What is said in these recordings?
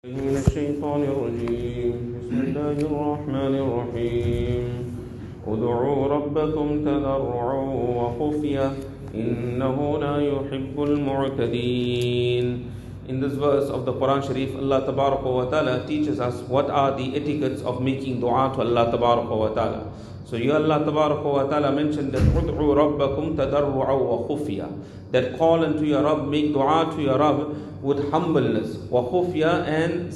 من الشيطان الرجيم بسم الله الرحمن الرحيم ادعوا ربكم تضرعا وخفية إنه لا يحب المعتدين. In this verse of the Quran Sharif, Allah Tabaraka wa Ta'ala teaches us what are the etiquettes of making dua to Allah Tabaraka wa Ta'ala. So here Allah Tabaraka wa Ta'ala mentioned that ادعوا ربكم تضرعا وخفية, that call unto your Rabb, make dua to your Rabb with humbleness, وخفية, and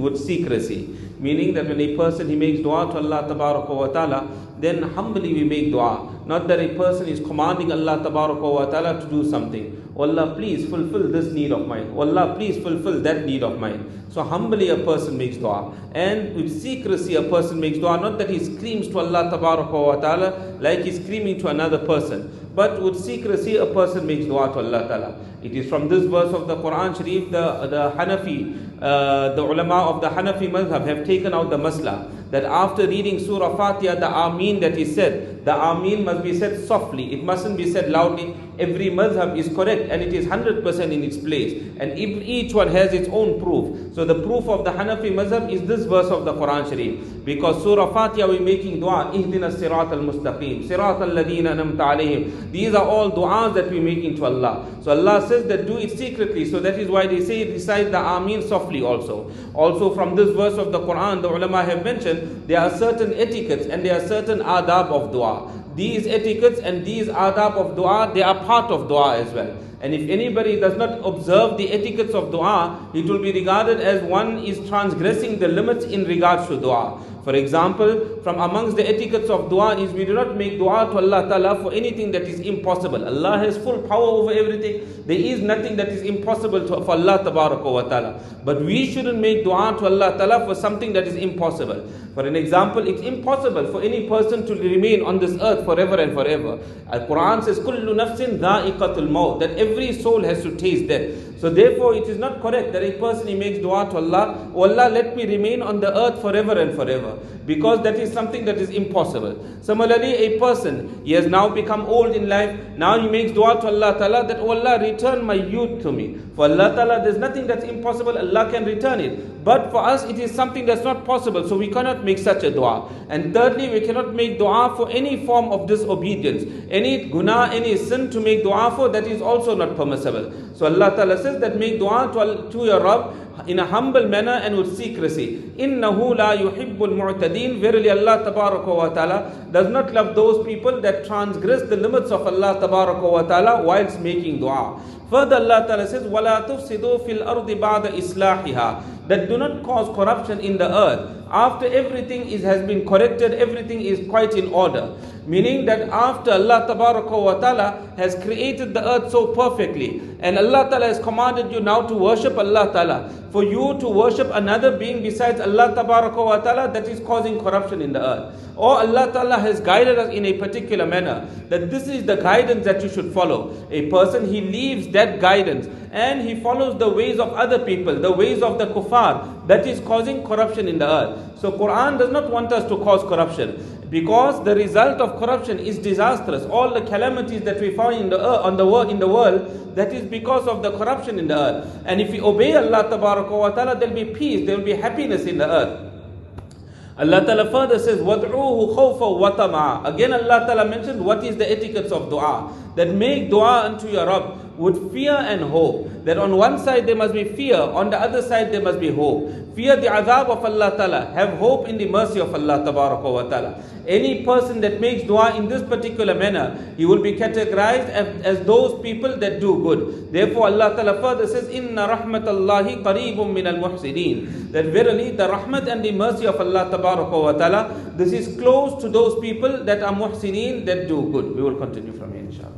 with secrecy. Meaning that when a person he makes dua to Allah Tabaraka wa Ta'ala, then humbly we make dua. Not that a person is commanding Allah Tabaraka wa Ta'ala to do something. Oh Allah, please fulfill this need of mine. Oh Allah, please fulfill that need of mine. So humbly a person makes dua. And with secrecy a person makes dua. Not that he screams to Allah Tabaraka wa Ta'ala like he's screaming to another person. But with secrecy a person makes dua to Allah Ta'ala. It is from this verse of the Quran Sharif, the Hanafi, the ulama of the Hanafi madhab have taken out the masla, that after reading Surah Fatiha, the Ameen that is said, the Ameen must be said softly. It mustn't be said loudly. Every madhab is correct and it is 100% in its place. And each one has its own proof. So the proof of the Hanafi madhab is this verse of the Quran Sharif. Because Surah Fatiha we're making dua, Ihdina Sirat al-Mustaqim, Sirat al-Ladina Anamta Alayhim. These are all du'as that we're making to Allah. So Allah says that do it secretly. So that is why they say recite the Ameen softly also. Also from this verse of the Quran, the ulama have mentioned there are certain etiquettes and there are certain adab of dua. These etiquettes and these adab of dua, they are part of dua as well. And if anybody does not observe the etiquettes of dua, it will be regarded as one is transgressing the limits in regards to dua. For example, from amongst the etiquettes of dua is we do not make dua to Allah Ta'ala for anything that is impossible. Allah has full power over everything. There is nothing that is impossible for Allah Tabaraka wa Ta'ala. But we shouldn't make dua to Allah Ta'ala for something that is impossible. For an example, it's impossible for any person to remain on this earth forever and forever. Al-Quran says, كُلُّ نَفْسٍ ذَائِقَةُ الْمَوْتِ, that every soul has to taste death. So therefore it is not correct that a person he makes dua to Allah, oh Allah, let me remain on the earth forever and forever. Because that is something that is impossible. Similarly, a person, he has now become old in life, now he makes dua to Allah Ta'ala that, oh Allah, return my youth to me. For Allah Ta'ala, there's nothing that's impossible, Allah can return it. But for us, it is something that's not possible, so we cannot make such a dua. And thirdly, we cannot make dua for any form of disobedience. Any guna, any sin to make dua for, that is also not permissible. So Allah Ta'ala says that make dua to your Rabb in a humble manner and with secrecy. Innahu la yuhibbul mu'tadin. Verily Allah Tabaraka wa Ta'ala does not love those people that transgress the limits of Allah Tabaraka wa Ta'ala whilst making dua. Further Allah Ta'ala says, وَلَا تُفْسِدُوا فِي الْأَرْضِ بَعْدَ إِصْلَاحِهَا, that do not cause corruption in the earth. After everything has been corrected, everything is quite in order. Meaning that after Allah Tabaraka wa Ta'ala has created the earth so perfectly, and Allah Ta'ala has commanded you now to worship Allah Ta'ala, for you to worship another being besides Allah Tabaraka wa Ta'ala, that is causing corruption in the earth. Or Allah Ta'ala has guided us in a particular manner, that this is the guidance that you should follow. A person, he leaves that guidance and he follows the ways of other people, the ways of the kuffar, that is causing corruption in the earth. So Quran does not want us to cause corruption, because the result of corruption is disastrous. All the calamities that we find in the world, that is because of the corruption in the earth. And if we obey Allah Tabaraka wa Ta'ala, there will be peace, there will be happiness in the earth. Allah Ta'ala further says, وَادْعُوهُ خَوْفًا وَطَمَعًا. Again Allah Ta'ala mentioned what is the etiquettes of dua. That make dua unto your Rabb with fear and hope. That on one side there must be fear, on the other side there must be hope. Fear the azab of Allah Ta'ala, have hope in the mercy of Allah Tabaraka wa Ta'ala. Any person that makes dua in this particular manner, he will be categorized as those people that do good. Therefore Allah Ta'ala further says, Inna rahmatallahi qareebun min al-muhsineen, that verily the rahmat and the mercy of Allah Tabaraka wa Ta'ala, this is close to those people that are muhsineen, that do good. We will continue from here inshallah.